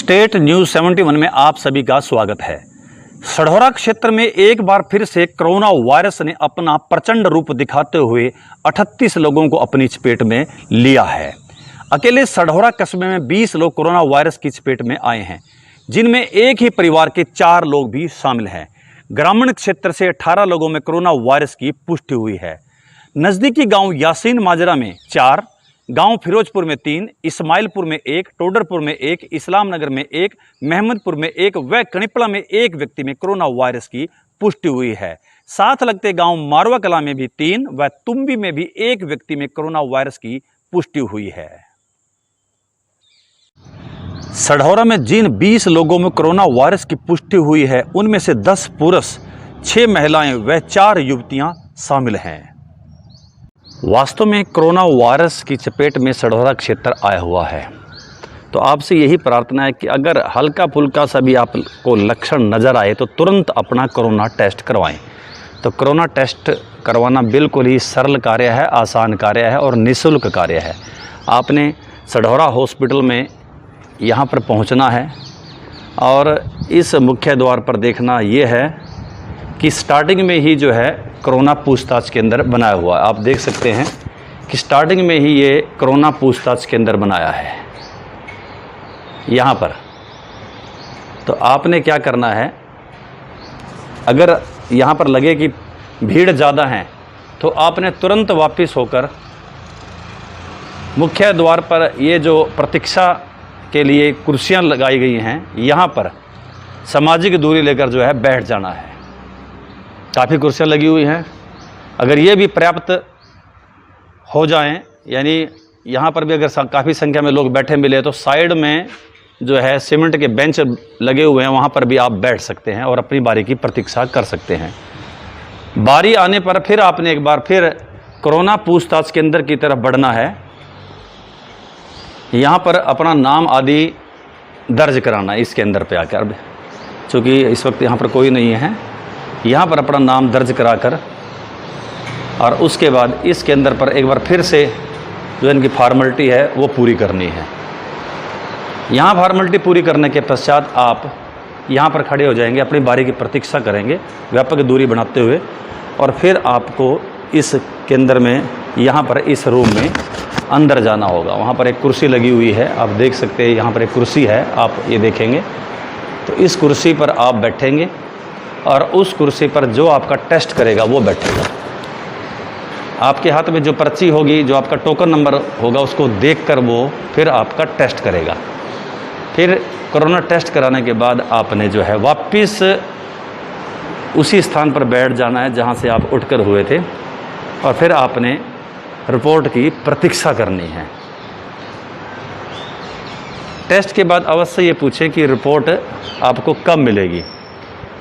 State news 71 में आप सभी का स्वागत है। सढौरा क्षेत्र में एक बार फिर से कोरोना वायरस ने अपना प्रचंड रूप दिखाते हुए 38 लोगों को अपनी चपेट में लिया है। अकेले सढौरा कस्बे में 20 लोग कोरोना वायरस की चपेट में आए हैं, जिनमें एक ही परिवार के 4 लोग भी शामिल हैं। ग्रामीण क्षेत्र से 18 लोगों में कोरोना वायरस की पुष्टि हुई है। नज़दीकी गांव यासीन माजरा में 4, गांव फिरोजपुर में 3, इस्माइलपुर में 1, टोडरपुर में 1, इस्लाम नगर में 1, महमदपुर में 1 व कणिपला में 1 व्यक्ति में कोरोना वायरस की पुष्टि हुई है। साथ लगते गांव मारवा कला में भी 3 व तुम्बी में भी 1 व्यक्ति में कोरोना वायरस की पुष्टि हुई है। सढौरा में जिन 20 लोगों में कोरोना वायरस की पुष्टि हुई है, उनमें से 10 पुरुष, 6 महिलाएं व 4 युवतियां शामिल हैं। वास्तव में कोरोना वायरस की चपेट में सढौरा क्षेत्र आया हुआ है, तो आपसे यही प्रार्थना है कि अगर हल्का फुल्का सा भी आपको लक्षण नज़र आए तो तुरंत अपना कोरोना टेस्ट करवाएं। तो कोरोना टेस्ट करवाना बिल्कुल ही सरल कार्य है, आसान कार्य है और निःशुल्क कार्य है। आपने सढौरा हॉस्पिटल में यहाँ पर पहुँचना है और इस मुख्य द्वार पर देखना ये है कि स्टार्टिंग में ही जो है कोरोना पूछताछ केंद्र बनाया हुआ है। आप देख सकते हैं कि स्टार्टिंग में ही ये कोरोना पूछताछ केंद्र बनाया है यहाँ पर। तो आपने क्या करना है, अगर यहाँ पर लगे कि भीड़ ज़्यादा है तो आपने तुरंत वापस होकर मुख्य द्वार पर ये जो प्रतीक्षा के लिए कुर्सियाँ लगाई गई हैं, यहाँ पर सामाजिक दूरी लेकर जो है बैठ जाना है। काफ़ी कुर्सियाँ लगी हुई हैं। अगर ये भी पर्याप्त हो जाएं, यानी यहाँ पर भी अगर काफ़ी संख्या में लोग बैठे मिले तो साइड में जो है सीमेंट के बेंच लगे हुए हैं, वहाँ पर भी आप बैठ सकते हैं और अपनी बारी की प्रतीक्षा कर सकते हैं। बारी आने पर फिर आपने एक बार फिर कोरोना पूछताछ केंद्र की तरफ बढ़ना है। यहाँ पर अपना नाम आदि दर्ज कराना है इस केंद्र पे आकर, चूँकि इस वक्त यहाँ पर कोई नहीं है। यहाँ पर अपना नाम दर्ज कराकर और उसके बाद इस केंद्र पर एक बार फिर से जो इनकी फॉर्मेलिटी है वो पूरी करनी है। यहाँ फॉर्मेलिटी पूरी करने के पश्चात आप यहाँ पर खड़े हो जाएंगे, अपनी बारी की प्रतीक्षा करेंगे व्यापक दूरी बनाते हुए, और फिर आपको इस केंद्र में यहाँ पर इस रूम में अंदर जाना होगा। वहाँ पर एक कुर्सी लगी हुई है, आप देख सकते हैं यहाँ पर एक कुर्सी है, आप ये देखेंगे। तो इस कुर्सी पर आप बैठेंगे और उस कुर्सी पर जो आपका टेस्ट करेगा वो बैठेगा। आपके हाथ में जो पर्ची होगी, जो आपका टोकन नंबर होगा, उसको देखकर वो फिर आपका टेस्ट करेगा। फिर कोरोना टेस्ट कराने के बाद आपने जो है वापस उसी स्थान पर बैठ जाना है जहां से आप उठकर हुए थे, और फिर आपने रिपोर्ट की प्रतीक्षा करनी है। टेस्ट के बाद अवश्य ये पूछें कि रिपोर्ट आपको कब मिलेगी।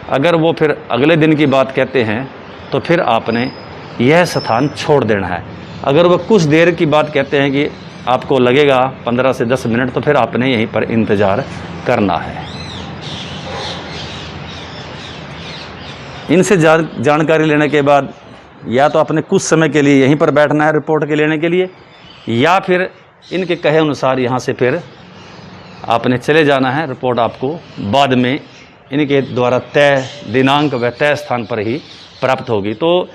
अगर वो फिर अगले दिन की बात कहते हैं तो फिर आपने यह स्थान छोड़ देना है। अगर वो कुछ देर की बात कहते हैं कि आपको लगेगा 15 से 10 मिनट, तो फिर आपने यहीं पर इंतज़ार करना है। इनसे जानकारी लेने के बाद या तो आपने कुछ समय के लिए यहीं पर बैठना है रिपोर्ट के लेने के लिए, या फिर इनके कहे अनुसार यहाँ से फिर आपने चले जाना है। रिपोर्ट आपको बाद में इनके द्वारा तय दिनांक व तय स्थान पर ही प्राप्त होगी। तो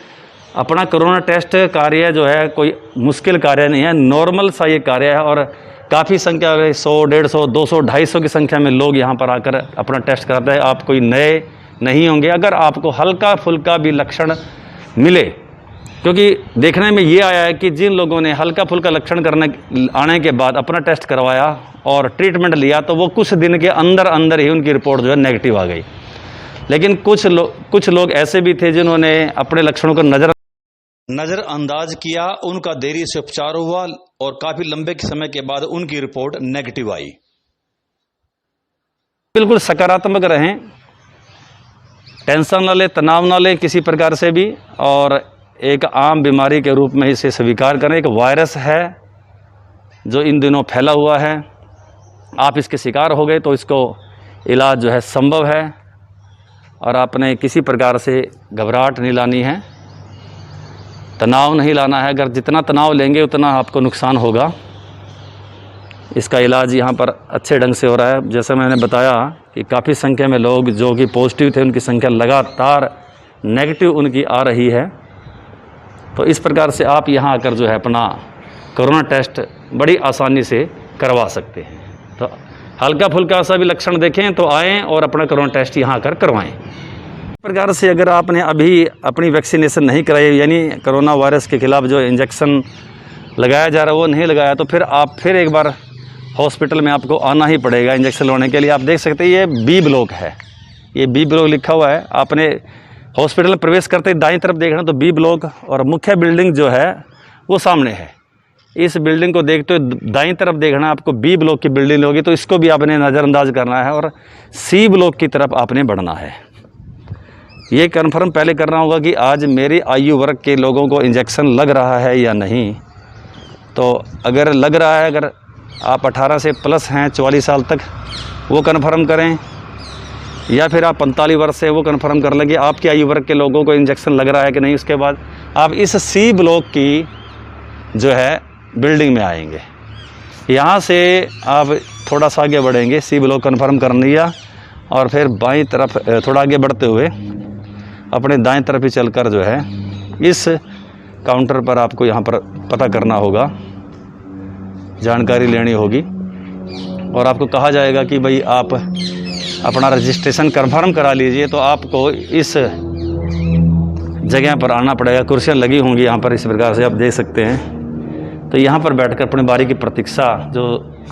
अपना कोरोना टेस्ट कार्य जो है कोई मुश्किल कार्य नहीं है, नॉर्मल सा ये कार्य है, और काफ़ी संख्या में 100, 150, 200, 250 की संख्या में लोग यहाँ पर आकर अपना टेस्ट कराते हैं। आप कोई नए नहीं होंगे। अगर आपको हल्का फुल्का भी लक्षण मिले, क्योंकि देखने में ये आया है कि जिन लोगों ने हल्का फुल्का लक्षण आने के बाद अपना टेस्ट करवाया और ट्रीटमेंट लिया, तो वो कुछ दिन के अंदर अंदर ही उनकी रिपोर्ट जो है नेगेटिव आ गई। लेकिन कुछ लोग ऐसे भी थे जिन्होंने अपने लक्षणों को नज़रअंदाज किया, उनका देरी से उपचार हुआ और काफ़ी लंबे समय के बाद उनकी रिपोर्ट नेगेटिव आई। बिल्कुल सकारात्मक रहें, टेंशन ना लें, तनाव ना लें किसी प्रकार से भी, और एक आम बीमारी के रूप में इसे स्वीकार करें। एक वायरस है जो इन दिनों फैला हुआ है। आप इसके शिकार हो गए तो इसको इलाज जो है संभव है, और आपने किसी प्रकार से घबराहट नहीं लानी है, तनाव नहीं लाना है। अगर जितना तनाव लेंगे उतना आपको नुकसान होगा। इसका इलाज यहाँ पर अच्छे ढंग से हो रहा है। जैसा मैंने बताया कि काफ़ी संख्या में लोग जो कि पॉजिटिव थे उनकी संख्या लगातार नेगेटिव उनकी आ रही है। तो इस प्रकार से आप यहाँ आकर जो है अपना कोरोना टेस्ट बड़ी आसानी से करवा सकते हैं। तो हल्का फुल्का सा भी लक्षण देखें तो आएँ और अपना कोरोना टेस्ट यहाँ आकर करवाएँ। इस प्रकार से अगर आपने अभी अपनी वैक्सीनेशन नहीं कराई, यानी कोरोना वायरस के खिलाफ जो इंजेक्शन लगाया जा रहा है वो नहीं लगाया, तो फिर आप फिर एक बार हॉस्पिटल में आपको आना ही पड़ेगा इंजेक्शन लगवाने के लिए। आप देख सकते हैं ये बी ब्लॉक है, ये बी ब्लॉक लिखा हुआ है। आपने हॉस्पिटल में प्रवेश करते ही दाईं तरफ देखना तो बी ब्लॉक, और मुख्य बिल्डिंग जो है वो सामने है। इस बिल्डिंग को देखते हुए दाईं तरफ देखना, आपको बी ब्लॉक की बिल्डिंग होगी, तो इसको भी आपने नज़रअंदाज करना है और सी ब्लॉक की तरफ आपने बढ़ना है। ये कन्फर्म पहले करना होगा कि आज मेरी आयु वर्ग के लोगों को इंजेक्शन लग रहा है या नहीं। तो अगर लग रहा है, अगर आप 18 से प्लस हैं 44 साल तक, वो कन्फर्म करें, या फिर आप 45 वर्ष से वो कन्फर्म कर लें कि आपकी आयु वर्ग के लोगों को इंजेक्शन लग रहा है कि नहीं। उसके बाद आप इस सी ब्लॉक की जो है बिल्डिंग में आएंगे। यहाँ से आप थोड़ा सा आगे बढ़ेंगे, सी ब्लॉक कन्फर्म कर लिया, और फिर बाईं तरफ थोड़ा आगे बढ़ते हुए अपने दाएं तरफ ही चलकर जो है इस काउंटर पर आपको यहाँ पर पता करना होगा, जानकारी लेनी होगी, और आपको कहा जाएगा कि भाई आप अपना रजिस्ट्रेशन कन्फर्म करा लीजिए। तो आपको इस जगह पर आना पड़ेगा, कुर्सियाँ लगी होंगी यहाँ पर, इस प्रकार से आप देख सकते हैं। तो यहाँ पर बैठकर अपनी बारी की प्रतीक्षा, जो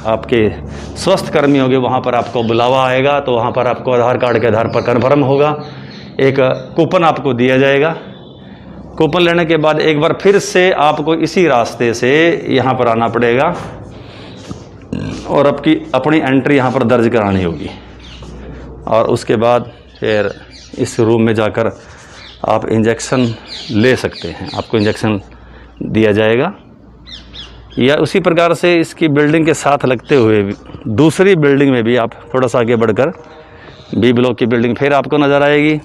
आपके स्वास्थ्य कर्मी होंगे वहाँ पर आपको बुलावा आएगा, तो वहाँ पर आपको आधार कार्ड के आधार पर कन्फर्म होगा। एक कूपन आपको दिया जाएगा। कूपन लेने के बाद एक बार फिर से आपको इसी रास्ते से यहाँ पर आना पड़ेगा और अपनी एंट्री यहाँ पर दर्ज करानी होगी, और उसके बाद फिर इस रूम में जाकर आप इंजेक्शन ले सकते हैं। आपको इंजेक्शन दिया जाएगा, या उसी प्रकार से इसकी बिल्डिंग के साथ लगते हुए दूसरी बिल्डिंग में भी आप थोड़ा सा आगे बढ़कर बी ब्लॉक की बिल्डिंग फिर आपको नज़र आएगी।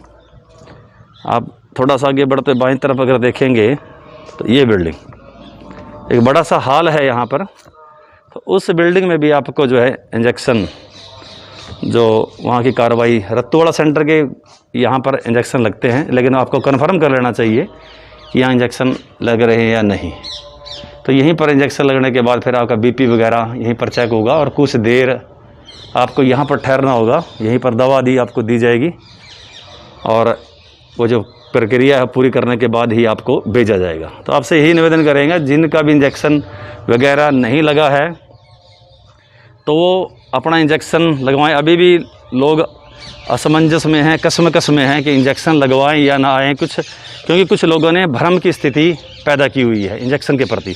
आप थोड़ा सा आगे बढ़ते बाईं तरफ अगर देखेंगे तो ये बिल्डिंग एक बड़ा सा हॉल है यहाँ पर, तो उस बिल्डिंग में भी आपको जो है इंजेक्शन, जो वहाँ की कार्रवाई रत्तुवाड़ा सेंटर के यहाँ पर इंजेक्शन लगते हैं, लेकिन आपको कन्फर्म कर लेना चाहिए कि यहाँ इंजेक्शन लग रहे हैं या नहीं। तो यहीं पर इंजेक्शन लगने के बाद फिर आपका बीपी वगैरह यहीं पर चेक होगा, और कुछ देर आपको यहाँ पर ठहरना होगा। यहीं पर दवा दी आपको दी जाएगी, और वो जो प्रक्रिया है पूरी करने के बाद ही आपको भेजा जाएगा। तो आपसे यही निवेदन करेंगे, जिनका भी इंजेक्शन वगैरह नहीं लगा है तो वो अपना इंजेक्शन लगवाएं। अभी भी लोग असमंजस में हैं, कसमकस में हैं कि इंजेक्शन लगवाएं या ना आएँ, क्योंकि कुछ लोगों ने भ्रम की स्थिति पैदा की हुई है इंजेक्शन के प्रति।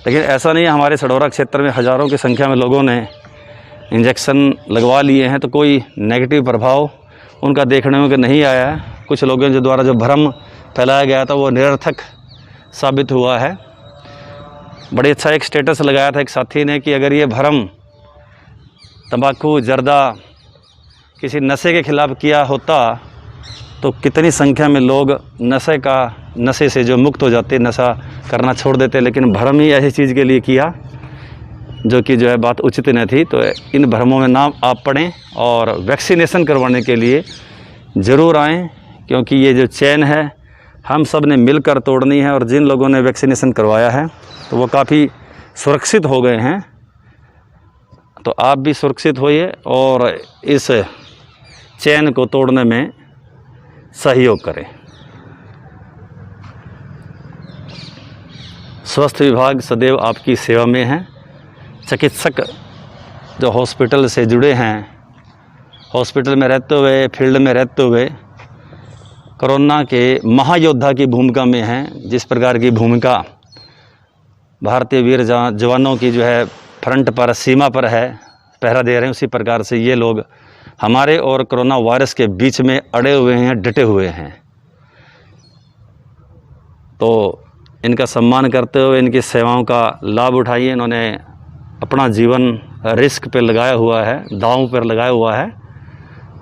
लेकिन ऐसा नहीं है, हमारे सडौरा क्षेत्र में हज़ारों की संख्या में लोगों ने इंजेक्शन लगवा लिए हैं, तो कोई नेगेटिव प्रभाव उनका देखने में नहीं आया है। कुछ लोगों के द्वारा जो भ्रम फैलाया गया था वो निरर्थक साबित हुआ है। बड़े अच्छा एक स्टेटस लगाया था एक साथी ने कि अगर ये भ्रम तंबाकू जर्दा किसी नशे के खिलाफ किया होता तो कितनी संख्या में लोग नशे से जो मुक्त हो जाते, नशा करना छोड़ देते। लेकिन भ्रम ही ऐसी चीज़ के लिए किया जो कि जो है बात उचित न थी। तो इन भ्रमों में ना आप पड़ें और वैक्सीनेशन करवाने के लिए ज़रूर आएँ, क्योंकि ये जो चैन है हम सब ने मिलकर तोड़नी है। और जिन लोगों ने वैक्सीनेशन करवाया है तो वो काफ़ी सुरक्षित हो गए हैं। तो आप भी सुरक्षित होइए और इस चैन को तोड़ने में सहयोग करें। स्वास्थ्य विभाग सदैव आपकी सेवा में है। चिकित्सक जो हॉस्पिटल से जुड़े हैं, हॉस्पिटल में रहते हुए, फील्ड में रहते हुए कोरोना के महायोद्धा की भूमिका में हैं। जिस प्रकार की भूमिका भारतीय वीर जवानों की जो है फ्रंट पर, सीमा पर है, पहरा दे रहे हैं, उसी प्रकार से ये लोग हमारे और कोरोना वायरस के बीच में अड़े हुए हैं, डटे हुए हैं। तो इनका सम्मान करते हुए इनकी सेवाओं का लाभ उठाइए। इन्होंने अपना जीवन रिस्क पे लगाया हुआ है, दांव पर लगाया हुआ है।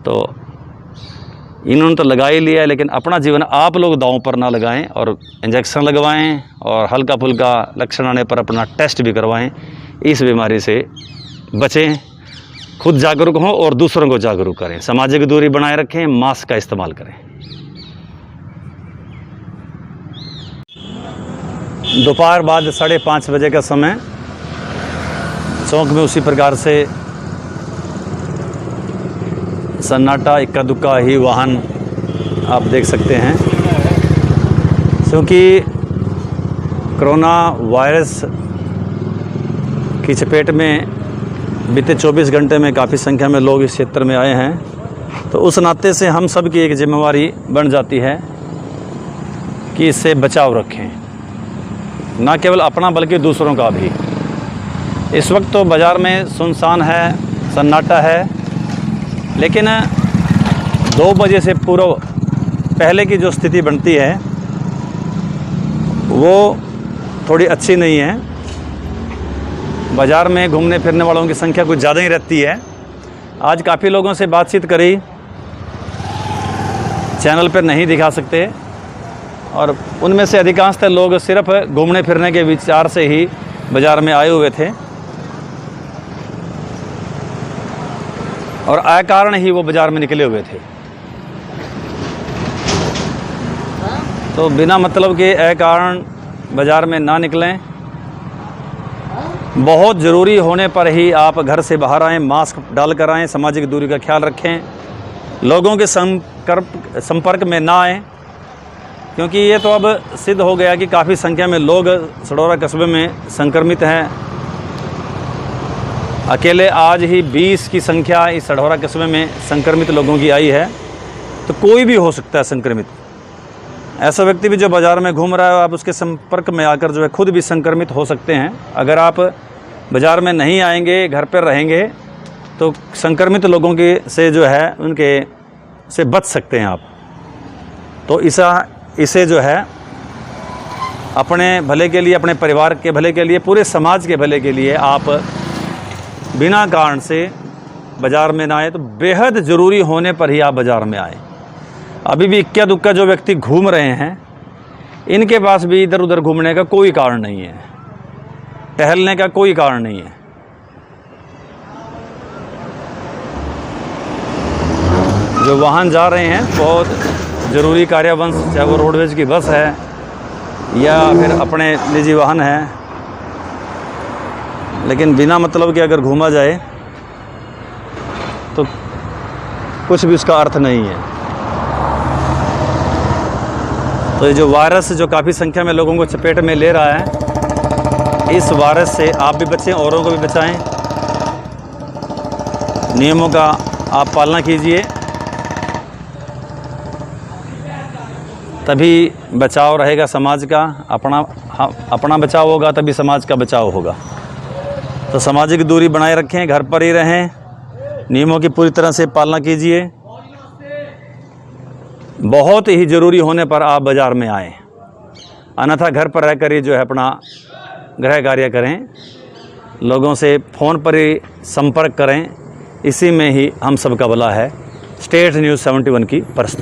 तो इन्होंने तो लगा ही लिया है, लेकिन अपना जीवन आप लोग दांव पर ना लगाएं और इंजेक्शन लगवाएं, और हल्का फुल्का लक्षण आने पर अपना टेस्ट भी करवाएं इस बीमारी से बचें, खुद जागरूक हों और दूसरों को जागरूक करें, सामाजिक दूरी बनाए रखें, मास्क का इस्तेमाल करें। दोपहर बाद 5:30 बजे का समय, चौक में उसी प्रकार से सन्नाटा, इक्का दुक्का ही वाहन आप देख सकते हैं, क्योंकि कोरोना वायरस की चपेट में बीते 24 घंटे में काफ़ी संख्या में लोग इस क्षेत्र में आए हैं। तो उस नाते से हम सब की एक जिम्मेवारी बन जाती है कि इससे बचाव रखें, ना केवल अपना बल्कि दूसरों का भी। इस वक्त तो बाज़ार में सुनसान है, सन्नाटा है, लेकिन 2 बजे से पूर्व पहले की जो स्थिति बनती है वो थोड़ी अच्छी नहीं है। बाज़ार में घूमने फिरने वालों की संख्या कुछ ज़्यादा ही रहती है। आज काफ़ी लोगों से बातचीत करी, चैनल पर नहीं दिखा सकते, और उनमें से अधिकांशतः लोग सिर्फ घूमने फिरने के विचार से ही बाज़ार में आए हुए थे और अकारण ही वो बाज़ार में निकले हुए थे। तो बिना मतलब के अकारण बाज़ार में ना निकलें। बहुत ज़रूरी होने पर ही आप घर से बाहर आएँ, मास्क डाल कर आएँ, सामाजिक दूरी का ख्याल रखें, लोगों के संपर्क में ना आएँ, क्योंकि ये तो अब सिद्ध हो गया कि काफ़ी संख्या में लोग सढौरा कस्बे में संक्रमित हैं। अकेले आज ही 20 की संख्या इस सढौरा कस्बे में संक्रमित लोगों की आई है। तो कोई भी हो सकता है संक्रमित, ऐसा व्यक्ति भी जो बाज़ार में घूम रहा है, आप उसके संपर्क में आकर जो है खुद भी संक्रमित हो सकते हैं। अगर आप बाज़ार में नहीं आएंगे, घर पर रहेंगे, तो संक्रमित लोगों के से जो है उनके से बच सकते हैं आप। तो इसे जो है अपने भले के लिए, अपने परिवार के भले के लिए, पूरे समाज के भले के लिए आप बिना कारण से बाज़ार में ना आए। तो बेहद ज़रूरी होने पर ही आप बाज़ार में आए। अभी भी इक्का दुक्का जो व्यक्ति घूम रहे हैं, इनके पास भी इधर उधर घूमने का कोई कारण नहीं है, टहलने का कोई कारण नहीं है। जो वाहन जा रहे हैं, बहुत ज़रूरी कार्यवंश, चाहे वो रोडवेज की बस है या फिर अपने निजी वाहन है, लेकिन बिना मतलब के अगर घूमा जाए तो कुछ भी उसका अर्थ नहीं है। तो ये जो वायरस जो काफ़ी संख्या में लोगों को चपेट में ले रहा है, इस वायरस से आप भी बचें, औरों को भी बचाएं। नियमों का आप पालना कीजिए, तभी बचाव रहेगा समाज का। अपना बचाव होगा तभी समाज का बचाव होगा। तो सामाजिक दूरी बनाए रखें, घर पर ही रहें, नियमों की पूरी तरह से पालना कीजिए। बहुत ही ज़रूरी होने पर आप बाज़ार में आएँ, अन्यथा घर पर रहकर ही जो है अपना गृह कार्य करें, लोगों से फ़ोन पर ही संपर्क करें। इसी में ही हम सबका भला है। स्टेट न्यूज़ 71 की प्रस्तुति।